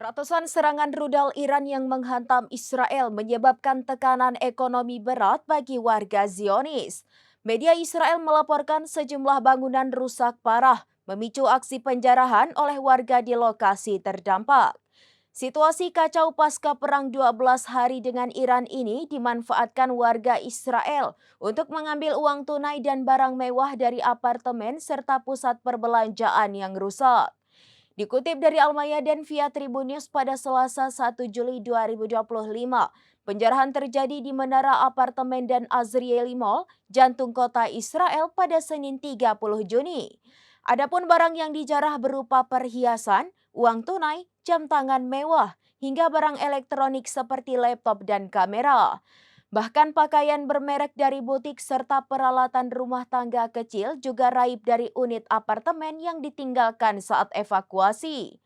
Ratusan serangan rudal Iran yang menghantam Israel menyebabkan tekanan ekonomi berat bagi warga Zionis. Media Israel melaporkan sejumlah bangunan rusak parah, memicu aksi penjarahan oleh warga di lokasi terdampak. Situasi kacau pasca perang 12 hari dengan Iran ini dimanfaatkan warga Israel untuk mengambil uang tunai dan barang mewah dari apartemen serta pusat perbelanjaan yang rusak. Dikutip dari Al-Mayadin via Tribun News pada Selasa 1 Juli 2025, penjarahan terjadi di Menara Apartemen dan Azrieli Mall, jantung kota Israel pada Senin 30 Juni. Adapun barang yang dijarah berupa perhiasan, uang tunai, jam tangan mewah, hingga barang elektronik seperti laptop dan kamera. Bahkan pakaian bermerek dari butik serta peralatan rumah tangga kecil juga raib dari unit apartemen yang ditinggalkan saat evakuasi.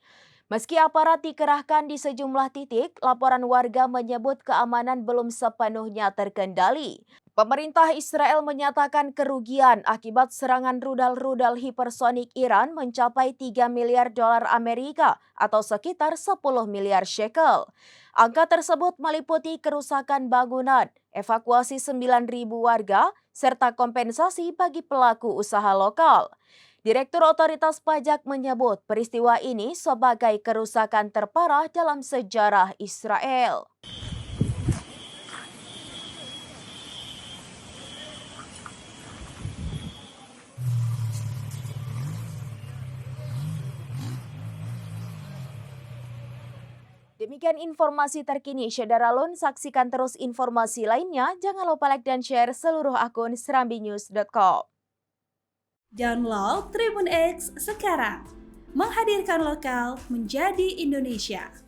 Meski aparat dikerahkan di sejumlah titik, laporan warga menyebut keamanan belum sepenuhnya terkendali. Pemerintah Israel menyatakan kerugian akibat serangan rudal-rudal hipersonik Iran mencapai 3 miliar dolar Amerika atau sekitar 10 miliar shekel. Angka tersebut meliputi kerusakan bangunan, evakuasi 9.000 warga, serta kompensasi bagi pelaku usaha lokal. Direktur Otoritas Pajak menyebut peristiwa ini sebagai kerusakan terparah dalam sejarah Israel. Demikian informasi terkini, Syederalun. Saksikan terus informasi lainnya. Jangan lupa like dan share seluruh akun serambinews.com. Download Tribun X sekarang, menghadirkan lokal menjadi Indonesia.